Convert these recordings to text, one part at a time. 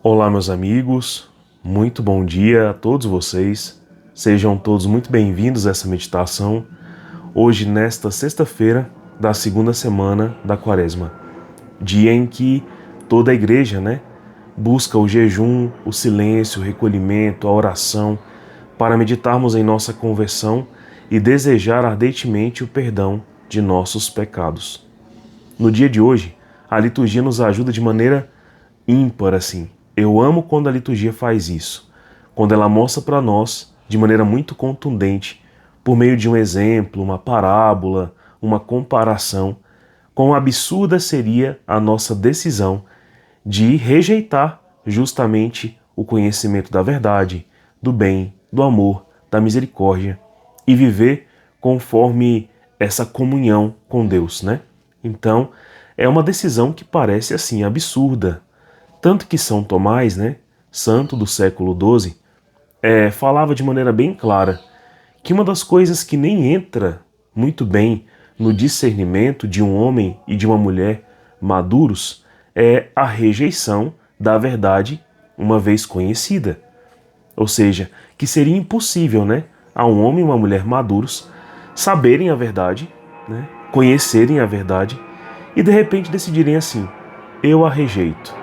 Olá, meus amigos, muito bom dia a todos vocês. Sejam todos muito bem-vindos a essa meditação, hoje nesta sexta-feira da segunda semana da Quaresma, dia em que toda a igreja, busca o jejum, o silêncio, o recolhimento, a oração, para meditarmos em nossa conversão e desejar ardentemente o perdão de nossos pecados. No dia de hoje, a liturgia nos ajuda de maneira ímpar, assim. Eu amo quando a liturgia faz isso, quando ela mostra para nós, de maneira muito contundente, por meio de um exemplo, uma parábola, uma comparação, quão absurda seria a nossa decisão de rejeitar justamente o conhecimento da verdade, do bem, do amor, da misericórdia e viver conforme essa comunhão com Deus, Então, é uma decisão que parece assim absurda. Tanto que São Tomás, santo do século XII, falava de maneira bem clara que uma das coisas que nem entra muito bem no discernimento de um homem e de uma mulher maduros é a rejeição da verdade uma vez conhecida. Ou seja, que seria impossível, a um homem e uma mulher maduros saberem a verdade, conhecerem a verdade e de repente decidirem assim: eu a rejeito.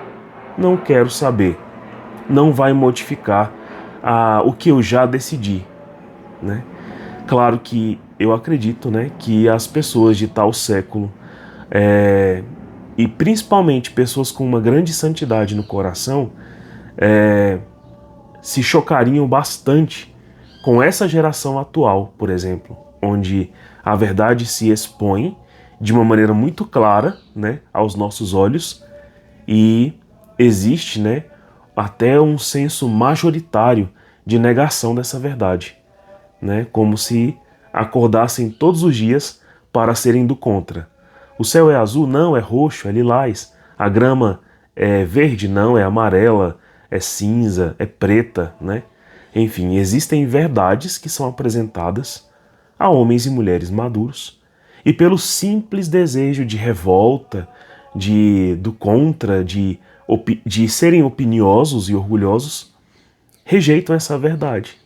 Não quero saber, não vai modificar o que eu já decidi, Claro que eu acredito, que as pessoas de tal século, e principalmente pessoas com uma grande santidade no coração, se chocariam bastante com essa geração atual, por exemplo, onde a verdade se expõe de uma maneira muito clara, aos nossos olhos, e existe, até um senso majoritário de negação dessa verdade, como se acordassem todos os dias para serem do contra. O céu é azul? Não, é roxo, é lilás. A grama é verde? Não, é amarela, é cinza, é preta, Enfim, existem verdades que são apresentadas a homens e mulheres maduros e pelo simples desejo de revolta, do contra, de serem opiniosos e orgulhosos, rejeitam essa verdade,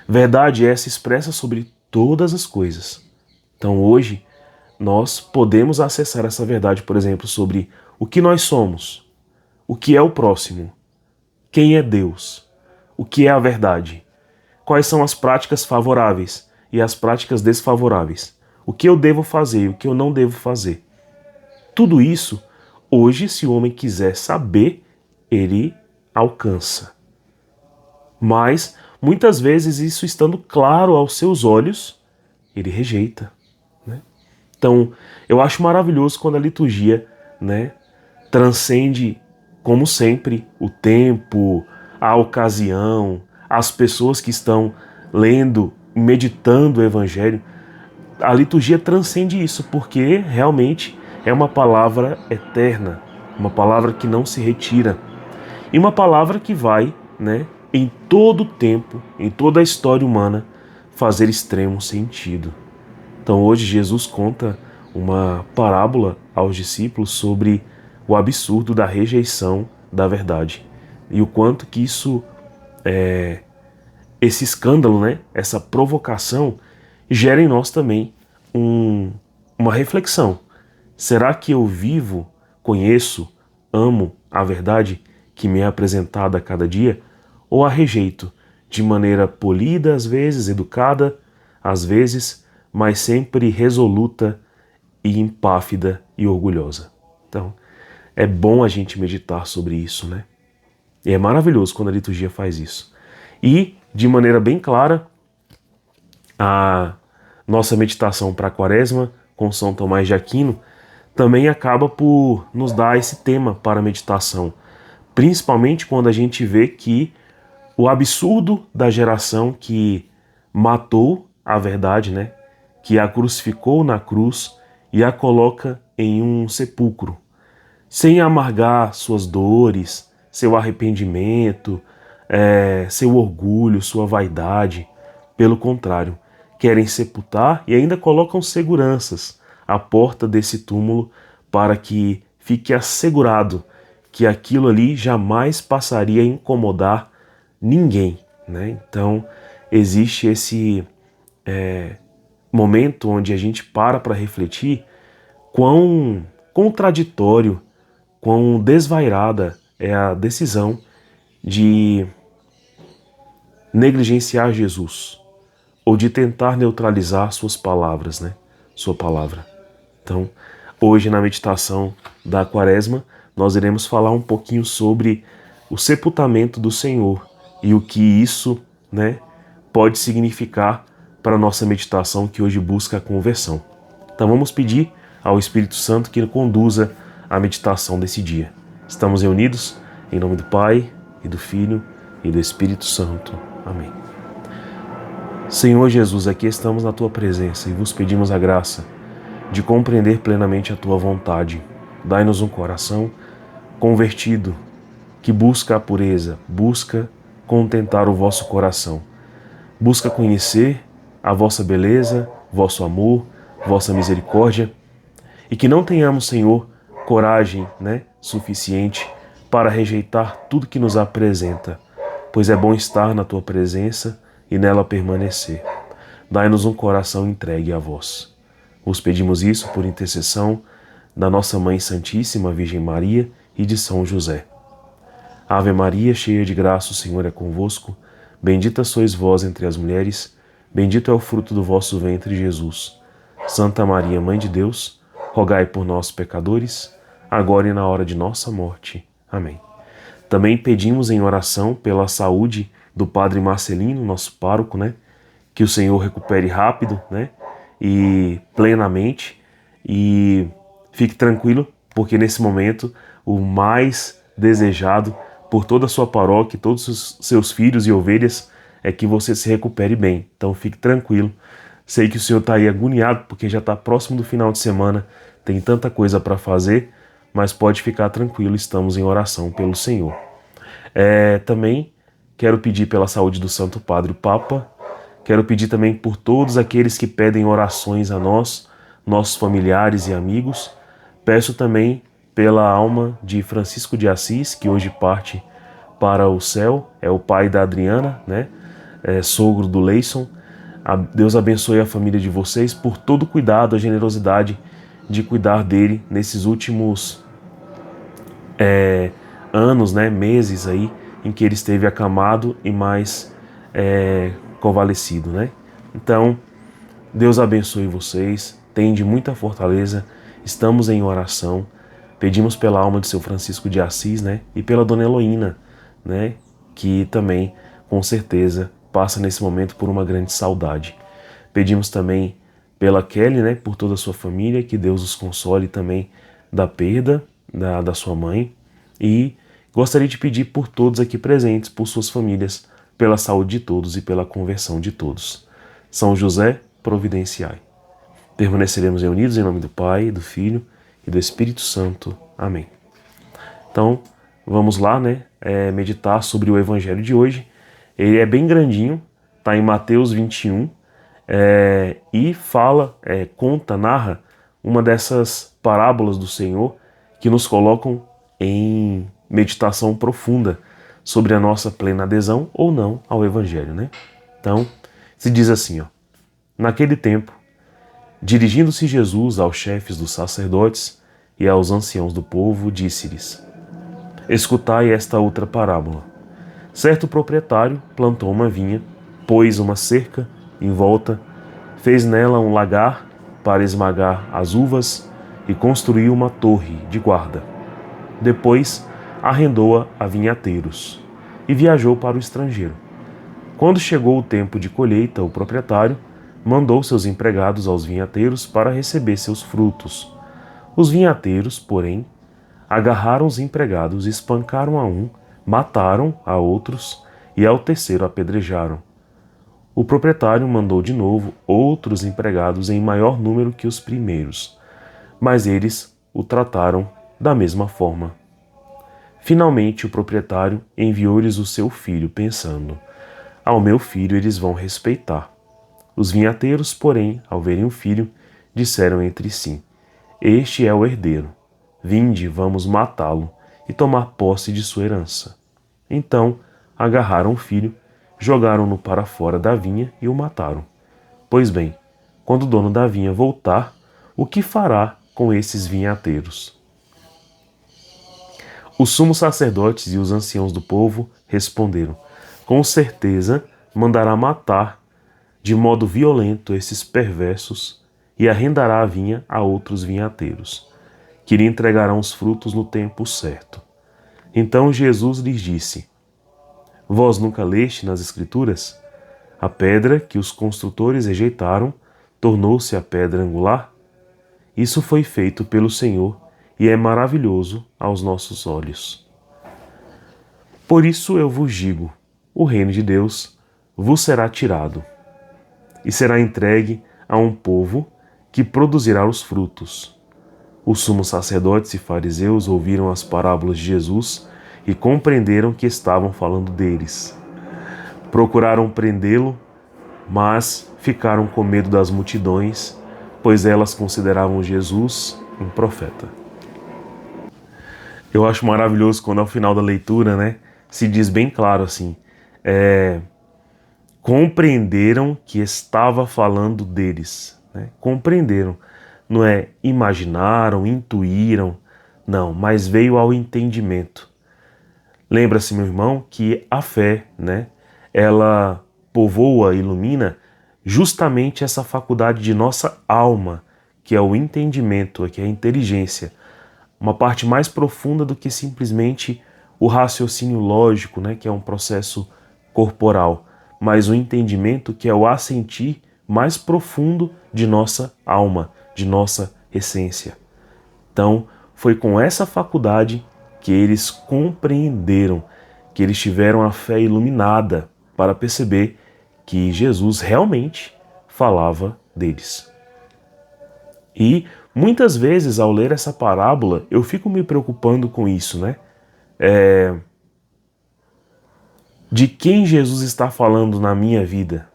Verdade essa expressa sobre todas as coisas. Então hoje nós podemos acessar essa verdade, por exemplo, sobre o que nós somos, o que é o próximo, quem é Deus, o que é a verdade, quais são as práticas favoráveis e as práticas desfavoráveis, o que eu devo fazer e o que eu não devo fazer. Tudo isso, hoje, se o homem quiser saber, ele alcança. Mas, muitas vezes, isso estando claro aos seus olhos, ele rejeita. Então, eu acho maravilhoso quando a liturgia, transcende, como sempre, o tempo, a ocasião, as pessoas que estão lendo, meditando o Evangelho. A liturgia transcende isso, porque realmente é uma palavra eterna, uma palavra que não se retira, e uma palavra que vai, em todo o tempo, em toda a história humana, fazer extremo sentido. Então hoje Jesus conta uma parábola aos discípulos sobre o absurdo da rejeição da verdade e o quanto que esse escândalo, essa provocação, gera em nós também uma reflexão. Será que eu vivo, conheço, amo a verdade que me é apresentada a cada dia? Ou a rejeito de maneira polida, às vezes, educada, às vezes, mas sempre resoluta e empáfida e orgulhosa? Então, é bom a gente meditar sobre isso, E é maravilhoso quando a liturgia faz isso. E, de maneira bem clara, a nossa meditação para a Quaresma com São Tomás de Aquino também acaba por nos dar esse tema para a meditação, principalmente quando a gente vê que o absurdo da geração que matou a verdade, que a crucificou na cruz e a coloca em um sepulcro, sem amargar suas dores, seu arrependimento, seu orgulho, sua vaidade. Pelo contrário, querem sepultar e ainda colocam seguranças à porta desse túmulo para que fique assegurado que aquilo ali jamais passaria a incomodar ninguém, né? Então, existe esse momento onde a gente para refletir quão contraditório, quão desvairada é a decisão de negligenciar Jesus ou de tentar neutralizar suas palavras, né? Sua palavra. Então, hoje na meditação da Quaresma, nós iremos falar um pouquinho sobre o sepultamento do Senhor e o que isso, né, pode significar para a nossa meditação que hoje busca a conversão. Então vamos pedir ao Espírito Santo que conduza a meditação desse dia. Estamos reunidos em nome do Pai, e do Filho, e do Espírito Santo. Amém. Senhor Jesus, aqui estamos na Tua presença e vos pedimos a graça de compreender plenamente a Tua vontade. Dai-nos um coração convertido, que busca a pureza, busca contentar o vosso coração, busca conhecer a vossa beleza, vosso amor, vossa misericórdia, e que não tenhamos, Senhor, coragem, né, suficiente para rejeitar tudo que nos apresenta, pois é bom estar na Tua presença e nela permanecer. Dai-nos um coração entregue a vós. Vos pedimos isso por intercessão da nossa Mãe Santíssima Virgem Maria e de São José. Ave Maria, cheia de graça, o Senhor é convosco. Bendita sois vós entre as mulheres, bendito é o fruto do vosso ventre, Jesus. Santa Maria, Mãe de Deus, rogai por nós, pecadores, agora e na hora de nossa morte. Amém. Também pedimos em oração pela saúde do Padre Marcelino, nosso pároco, né? Que o Senhor recupere rápido, né? E plenamente. E fique tranquilo, porque nesse momento o mais desejado por toda a sua paróquia, todos os seus filhos e ovelhas, é que você se recupere bem. Então fique tranquilo. Sei que o Senhor está aí agoniado, porque já está próximo do final de semana, tem tanta coisa para fazer, mas pode ficar tranquilo, estamos em oração pelo Senhor. Também quero pedir pela saúde do Santo Padre o Papa, quero pedir também por todos aqueles que pedem orações a nós, nossos familiares e amigos. Peço também pela alma de Francisco de Assis, que hoje parte para o céu, é o pai da Adriana, né? Sogro do Leison. Deus abençoe a família de vocês por todo o cuidado, a generosidade de cuidar dele nesses últimos anos, né? Meses aí, em que ele esteve acamado e mais convalescido, né? Então, Deus abençoe vocês, tende muita fortaleza, estamos em oração, pedimos pela alma de seu Francisco de Assis, né? E pela Dona Heloína, né? Que também, com certeza, passa nesse momento por uma grande saudade. Pedimos também pela Kelly, né? Por toda a sua família, que Deus os console também da perda da sua mãe. E gostaria de pedir por todos aqui presentes, por suas famílias, pela saúde de todos e pela conversão de todos. São José, providenciai. Permaneceremos reunidos em nome do Pai, do Filho e do Espírito Santo. Amém. Então, vamos lá, né? Meditar sobre o Evangelho de hoje. Ele é bem grandinho, está em Mateus 21, e fala, narra uma dessas parábolas do Senhor que nos colocam em meditação profunda sobre a nossa plena adesão ou não ao Evangelho, né? Então, se diz assim, ó: naquele tempo, dirigindo-se Jesus aos chefes dos sacerdotes e aos anciãos do povo, disse-lhes: escutai esta outra parábola. Certo proprietário plantou uma vinha, pôs uma cerca em volta, fez nela um lagar para esmagar as uvas e construiu uma torre de guarda. Depois arrendou-a a vinhateiros e viajou para o estrangeiro. Quando chegou o tempo de colheita, o proprietário mandou seus empregados aos vinhateiros para receber seus frutos. Os vinhateiros, porém, agarraram os empregados, espancaram a um, mataram a outros e ao terceiro apedrejaram. O proprietário mandou de novo outros empregados em maior número que os primeiros, mas eles o trataram da mesma forma. Finalmente, o proprietário enviou-lhes o seu filho, pensando: ao meu filho eles vão respeitar. Os vinhateiros, porém, ao verem o filho, disseram entre si: este é o herdeiro. Vinde, vamos matá-lo e tomar posse de sua herança. Então agarraram o filho, jogaram-no para fora da vinha e o mataram. Pois bem, quando o dono da vinha voltar, o que fará com esses vinhateiros? Os sumos sacerdotes e os anciãos do povo responderam: com certeza mandará matar de modo violento esses perversos e arrendará a vinha a outros vinhateiros, que lhe entregarão os frutos no tempo certo. Então Jesus lhes disse: vós nunca leste nas Escrituras? A pedra que os construtores rejeitaram tornou-se a pedra angular? Isso foi feito pelo Senhor e é maravilhoso aos nossos olhos. Por isso eu vos digo: o reino de Deus vos será tirado e será entregue a um povo que produzirá os frutos. Os sumos sacerdotes e fariseus ouviram as parábolas de Jesus e compreenderam que estavam falando deles. Procuraram prendê-lo, mas ficaram com medo das multidões, pois elas consideravam Jesus um profeta. Eu acho maravilhoso quando ao final da leitura, se diz bem claro assim, compreenderam que estava falando deles, compreenderam, não é imaginaram, intuíram, não, mas veio ao entendimento. Lembra-se, meu irmão, que a fé, ela povoa, ilumina justamente essa faculdade de nossa alma, que é o entendimento, que é a inteligência, uma parte mais profunda do que simplesmente o raciocínio lógico, que é um processo corporal, mas o entendimento que é o assentir mais profundo de nossa alma, de nossa essência. Então, foi com essa faculdade que eles compreenderam, que eles tiveram a fé iluminada para perceber que Jesus realmente falava deles. E muitas vezes, ao ler essa parábola, eu fico me preocupando com isso, de quem Jesus está falando na minha vida,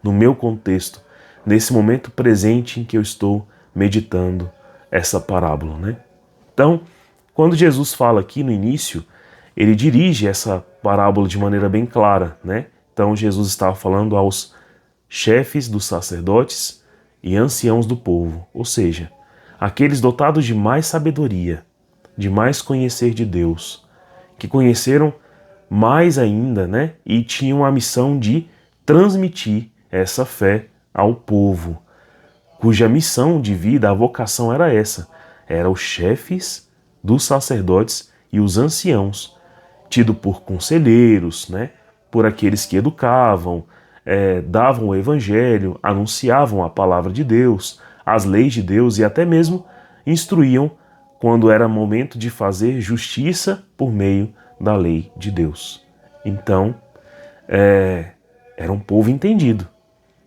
no meu contexto, nesse momento presente em que eu estou meditando essa parábola, Então, quando Jesus fala aqui no início, ele dirige essa parábola de maneira bem clara, Então, Jesus estava falando aos chefes dos sacerdotes e anciãos do povo, ou seja, aqueles dotados de mais sabedoria, de mais conhecer de Deus, que conheceram mais ainda, e tinham a missão de transmitir essa fé ao povo, cuja missão de vida, a vocação era essa, eram os chefes dos sacerdotes e os anciãos, tido por conselheiros, por aqueles que educavam, davam o evangelho, anunciavam a palavra de Deus, as leis de Deus e até mesmo instruíam quando era momento de fazer justiça por meio da lei de Deus. Então, era um povo entendido.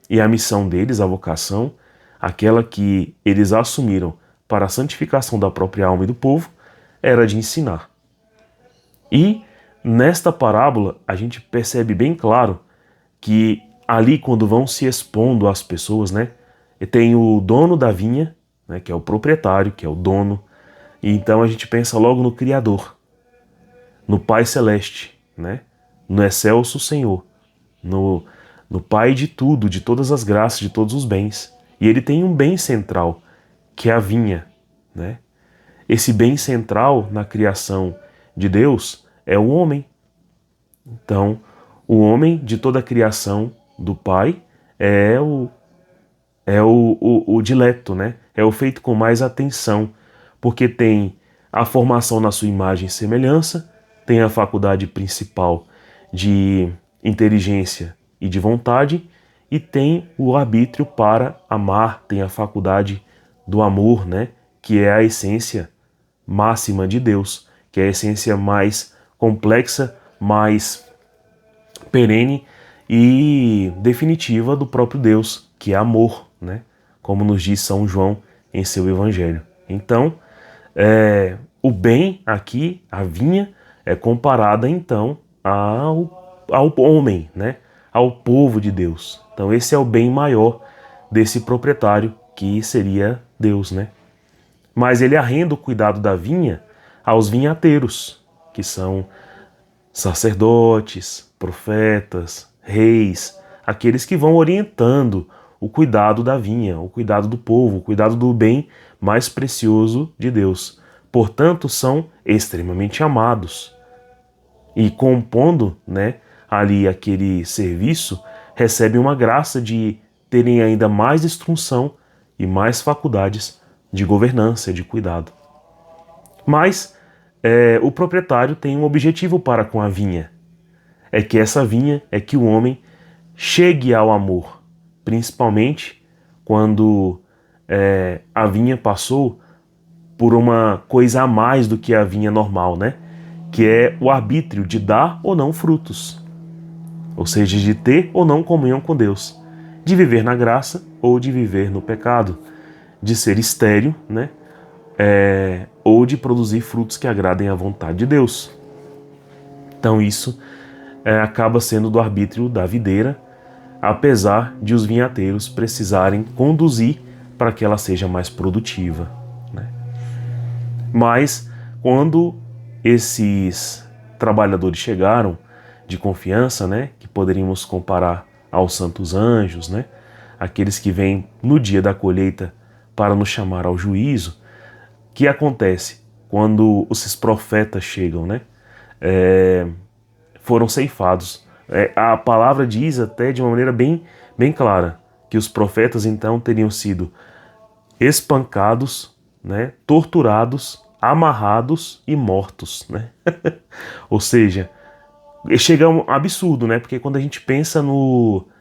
E a missão deles, a vocação, aquela que eles assumiram para a santificação da própria alma e do povo, era de ensinar. E nesta parábola a gente percebe bem claro que ali quando vão se expondo as pessoas, tem o dono da vinha, que é o proprietário, que é o dono, e então a gente pensa logo no Criador, no Pai Celeste, no excelso Senhor, no Pai de tudo, de todas as graças, de todos os bens. E ele tem um bem central, que é a vinha, Esse bem central na criação de Deus é o homem. Então, o homem de toda a criação do Pai é o dileto, É o feito com mais atenção, porque tem a formação na sua imagem e semelhança, tem a faculdade principal de inteligência e de vontade, e tem o arbítrio para amar, tem a faculdade do amor, que é a essência máxima de Deus, que é a essência mais complexa, mais perene e definitiva do próprio Deus, que é amor, como nos diz São João em seu Evangelho. Então, o bem aqui, a vinha, é comparada então ao homem, ao povo de Deus. Então esse é o bem maior desse proprietário, que seria Deus, Mas ele arrenda o cuidado da vinha aos vinhateiros, que são sacerdotes, profetas, reis, aqueles que vão orientando o cuidado da vinha, o cuidado do povo, o cuidado do bem mais precioso de Deus. Portanto, são extremamente amados. E compondo, ali aquele serviço, recebem uma graça de terem ainda mais instrução e mais faculdades de governança, de cuidado. Mas o proprietário tem um objetivo para com a vinha. É que essa vinha, é que o homem chegue ao amor, principalmente quando a vinha passou por uma coisa a mais do que a vinha normal, que é o arbítrio de dar ou não frutos, ou seja, de ter ou não comunhão com Deus, de viver na graça ou de viver no pecado, de ser estéril, ou de produzir frutos que agradem à vontade de Deus. Então isso acaba sendo do arbítrio da videira, apesar de os vinhateiros precisarem conduzir para que ela seja mais produtiva. Mas quando esses trabalhadores chegaram de confiança, que poderíamos comparar aos santos anjos, aqueles que vêm no dia da colheita para nos chamar ao juízo, o que acontece quando esses profetas chegam, foram ceifados. A palavra diz até de uma maneira bem, bem clara que os profetas então teriam sido espancados, torturados, amarrados e mortos, Ou seja, chega a um absurdo, porque quando a gente pensa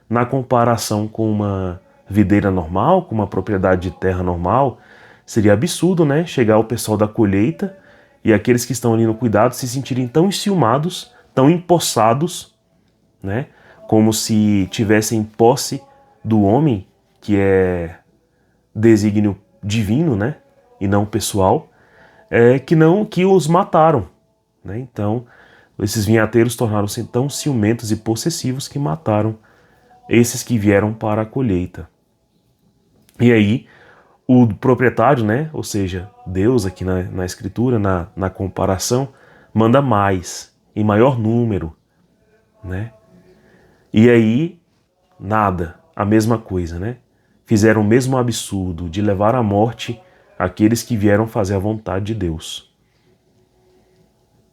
na comparação com uma videira normal, com uma propriedade de terra normal, seria absurdo, chegar o pessoal da colheita e aqueles que estão ali no cuidado se sentirem tão enciumados, tão empossados, como se tivessem posse do homem, que é desígnio divino, e não pessoal, que os mataram, Então, esses vinhateiros tornaram-se tão ciumentos e possessivos que mataram esses que vieram para a colheita. E aí, o proprietário, ou seja, Deus aqui na Escritura, na comparação, manda mais, em maior número, E aí, nada, a mesma coisa, Fizeram o mesmo absurdo de levar à morte aqueles que vieram fazer a vontade de Deus.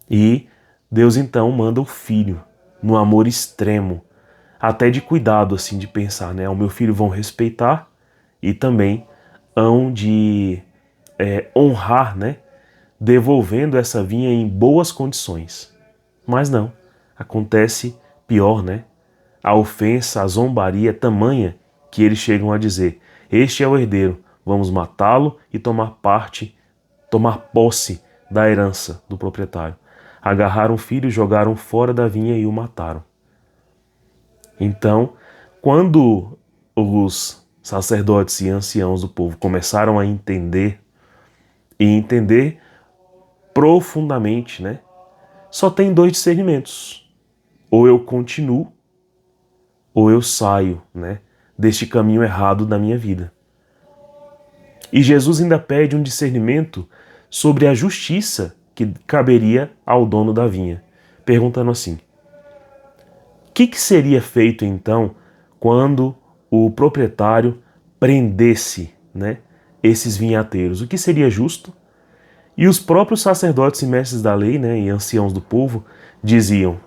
E Deus então manda o filho, no amor extremo, até de cuidado, assim, de pensar, o meu filho vão respeitar e também hão de honrar, devolvendo essa vinha em boas condições. Mas não, acontece pior, A ofensa, a zombaria é tamanha que eles chegam a dizer: este é o herdeiro, vamos matá-lo e tomar posse da herança do proprietário. Agarraram o filho, jogaram fora da vinha e o mataram. Então, quando os sacerdotes e anciãos do povo começaram a entender profundamente, só tem dois discernimentos: ou eu continuo, ou eu saio, deste caminho errado da minha vida. E Jesus ainda pede um discernimento sobre a justiça que caberia ao dono da vinha, perguntando assim: o que seria feito então quando o proprietário prendesse, esses vinhateiros? O que seria justo? E os próprios sacerdotes e mestres da lei, e anciãos do povo, diziam: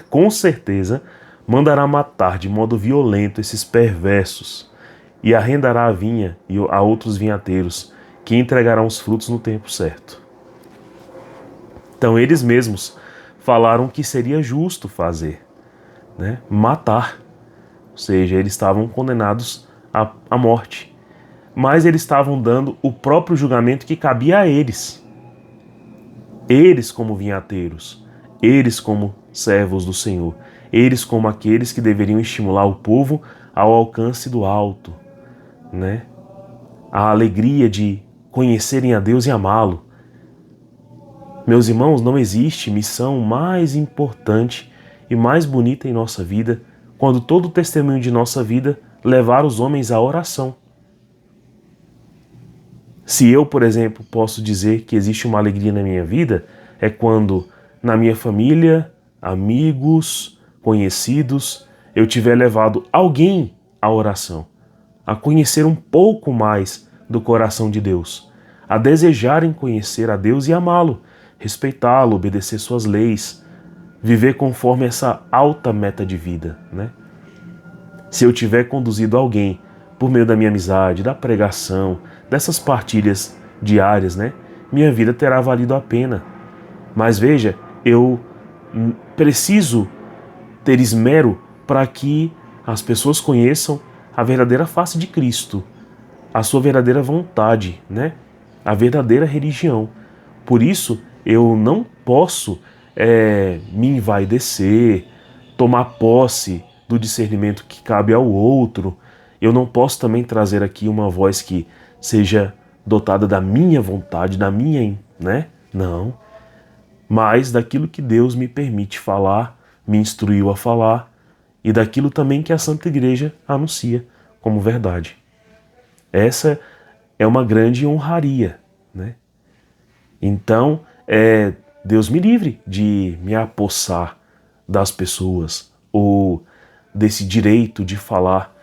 com certeza mandará matar de modo violento esses perversos e arrendará a vinha a outros vinhateiros, que entregarão os frutos no tempo certo. Então eles mesmos falaram que seria justo fazer, matar. Ou seja, eles estavam condenados à morte. Mas eles estavam dando o próprio julgamento que cabia a eles. Eles como vinhateiros, eles como servos do Senhor, eles como aqueles que deveriam estimular o povo ao alcance do alto, a alegria de conhecerem a Deus e amá-lo. Meus irmãos, não existe missão mais importante e mais bonita em nossa vida quando todo o testemunho de nossa vida levar os homens à oração. Se eu, por exemplo, posso dizer que existe uma alegria na minha vida, é quando na minha família, amigos, conhecidos, eu tiver levado alguém à oração, a conhecer um pouco mais do coração de Deus, a desejarem conhecer a Deus e amá-lo, respeitá-lo, obedecer suas leis, viver conforme essa alta meta de vida, né? Se eu tiver conduzido alguém por meio da minha amizade, da pregação, dessas partilhas diárias, né? Minha vida terá valido a pena. Mas veja, eu preciso ter esmero para que as pessoas conheçam a verdadeira face de Cristo, a sua verdadeira vontade, né? A verdadeira religião. Por isso, eu não posso me envaidecer, tomar posse do discernimento que cabe ao outro. Eu não posso também trazer aqui uma voz que seja dotada da minha vontade, da minha, né? Não. Mas daquilo que Deus me permite falar, me instruiu a falar, e daquilo também que a Santa Igreja anuncia como verdade. Essa é uma grande honraria, né? Então, Deus me livre de me apossar das pessoas ou desse direito de falar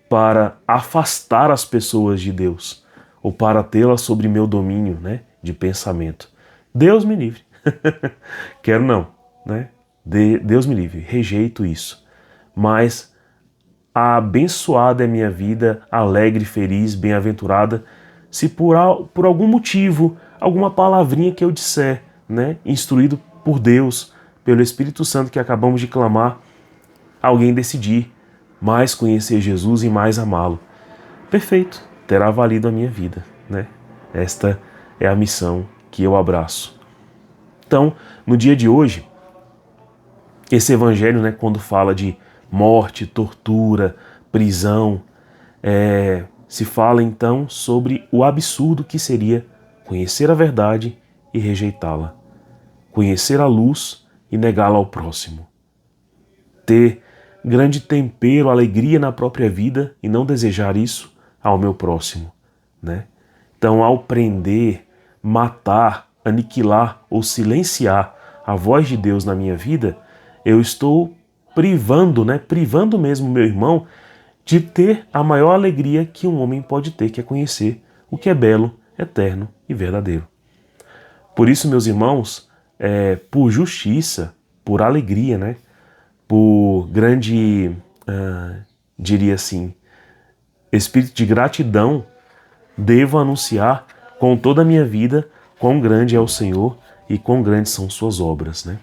para afastar as pessoas de Deus ou para tê-las sobre meu domínio, né, de pensamento. Deus me livre. Quero não, né? Deus me livre, rejeito isso. Mas abençoada é minha vida, alegre, feliz, bem-aventurada, se por algum motivo, alguma palavrinha que eu disser, né, instruído por Deus, pelo Espírito Santo que acabamos de clamar, alguém decidir mais conhecer Jesus e mais amá-lo. Perfeito, terá valido a minha vida, né? Esta é a missão que eu abraço. Então, no dia de hoje, esse evangelho, né, quando fala de morte, tortura, prisão, se fala então sobre o absurdo que seria conhecer a verdade e rejeitá-la, conhecer a luz e negá-la ao próximo, ter grande tempero, alegria na própria vida e não desejar isso ao meu próximo, né? Então, ao prender, matar, aniquilar ou silenciar a voz de Deus na minha vida, eu estou privando, né? Privando mesmo meu irmão de ter a maior alegria que um homem pode ter, que é conhecer o que é belo, eterno e verdadeiro. Por isso, meus irmãos, por justiça, por alegria, né? Por grande, diria assim, espírito de gratidão, devo anunciar com toda a minha vida quão grande é o Senhor e quão grandes são suas obras, né?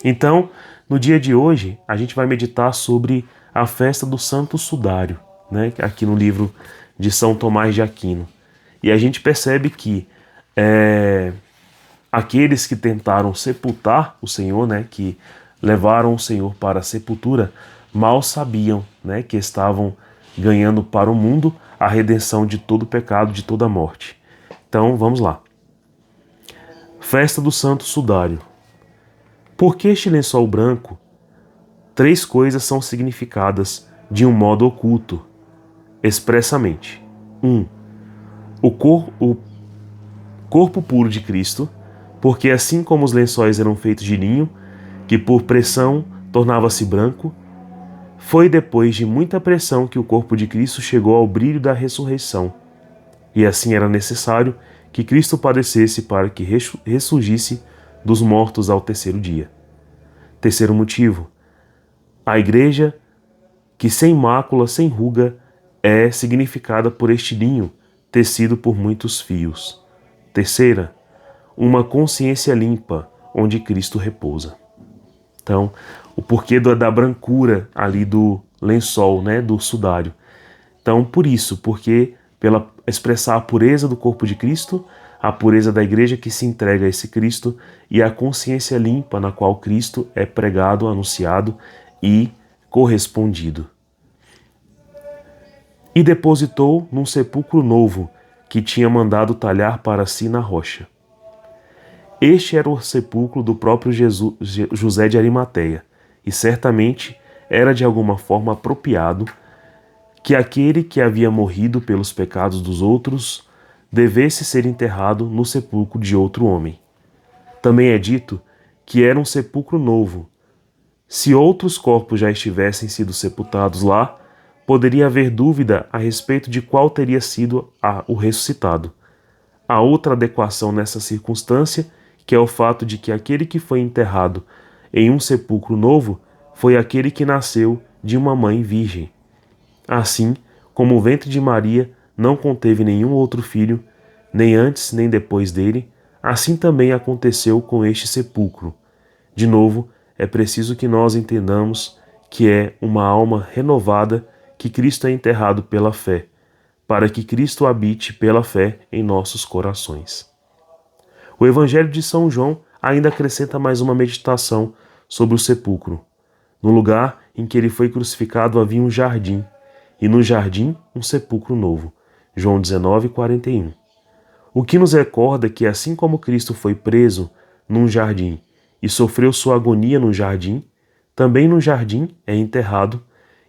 Então, no dia de hoje, a gente vai meditar sobre a festa do Santo Sudário, né? Aqui no livro de São Tomás de Aquino. E a gente percebe que aqueles que tentaram sepultar o Senhor, né? Que levaram o Senhor para a sepultura, mal sabiam, né? Que estavam ganhando para o mundo a redenção de todo pecado, de toda morte. Então, vamos lá. Festa do Santo Sudário. Por que este lençol branco? 3 coisas são significadas de um modo oculto, expressamente. 1. O corpo puro de Cristo, porque assim como os lençóis eram feitos de linho, que por pressão tornava-se branco, foi depois de muita pressão que o corpo de Cristo chegou ao brilho da ressurreição. E assim era necessário que Cristo padecesse para que ressurgisse dos mortos ao 3º dia. 3º motivo, a igreja, que sem mácula, sem ruga, é significada por este linho, tecido por muitos fios. 3ª, uma consciência limpa, onde Cristo repousa. Então, o porquê da brancura ali do lençol, né, do sudário. Então, por isso, porque pela expressar a pureza do corpo de Cristo, a pureza da igreja que se entrega a esse Cristo e a consciência limpa na qual Cristo é pregado, anunciado e correspondido. E depositou num sepulcro novo que tinha mandado talhar para si na rocha. Este era o sepulcro do próprio José de Arimateia, e certamente era de alguma forma apropriado que aquele que havia morrido pelos pecados dos outros devesse ser enterrado no sepulcro de outro homem. Também é dito que era um sepulcro novo. Se outros corpos já estivessem sido sepultados lá, poderia haver dúvida a respeito de qual teria sido o ressuscitado. Há outra adequação nessa circunstância, que é o fato de que aquele que foi enterrado em um sepulcro novo foi aquele que nasceu de uma mãe virgem. Assim, como o ventre de Maria não conteve nenhum outro filho, nem antes nem depois dele, assim também aconteceu com este sepulcro. De novo, é preciso que nós entendamos que é uma alma renovada que Cristo é enterrado pela fé, para que Cristo habite pela fé em nossos corações. O Evangelho de São João ainda acrescenta mais uma meditação sobre o sepulcro. No lugar em que ele foi crucificado havia um jardim, e no jardim um sepulcro novo. João 19:41. O que nos recorda que assim como Cristo foi preso num jardim e sofreu sua agonia no jardim, também no jardim é enterrado,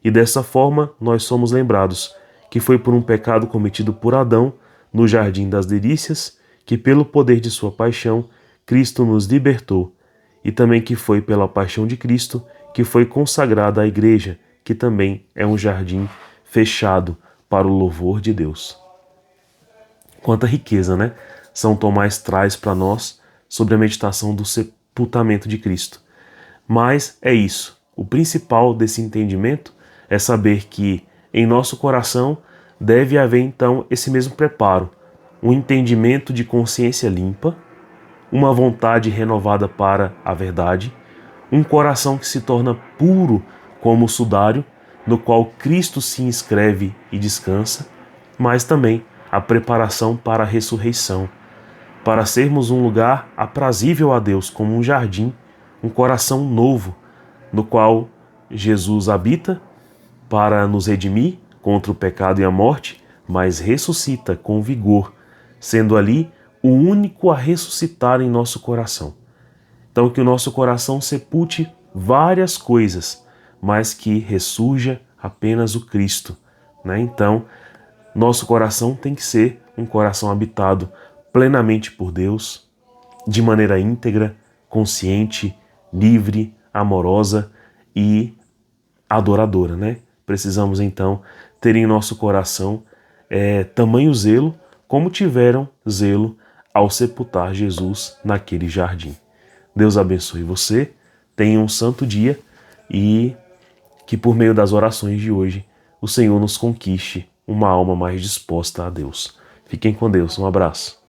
e dessa forma nós somos lembrados que foi por um pecado cometido por Adão no jardim das delícias que pelo poder de sua paixão Cristo nos libertou, e também que foi pela paixão de Cristo que foi consagrada a igreja, que também é um jardim fechado para o louvor de Deus. Quanta riqueza, né? São Tomás traz para nós sobre a meditação do sepultamento de Cristo. Mas é isso. O principal desse entendimento é saber que em nosso coração deve haver então esse mesmo preparo, um entendimento de consciência limpa, uma vontade renovada para a verdade, um coração que se torna puro como o sudário, no qual Cristo se inscreve e descansa, mas também a preparação para a ressurreição, para sermos um lugar aprazível a Deus, como um jardim, um coração novo, no qual Jesus habita para nos redimir contra o pecado e a morte, mas ressuscita com vigor, sendo ali o único a ressuscitar em nosso coração. Então que o nosso coração sepulte várias coisas, mas que ressurja apenas o Cristo, né? Então, nosso coração tem que ser um coração habitado plenamente por Deus, de maneira íntegra, consciente, livre, amorosa e adoradora, né? Precisamos então ter em nosso coração tamanho zelo como tiveram zelo ao sepultar Jesus naquele jardim. Deus abençoe você, tenha um santo dia e que por meio das orações de hoje o Senhor nos conquiste uma alma mais disposta a Deus. Fiquem com Deus, um abraço.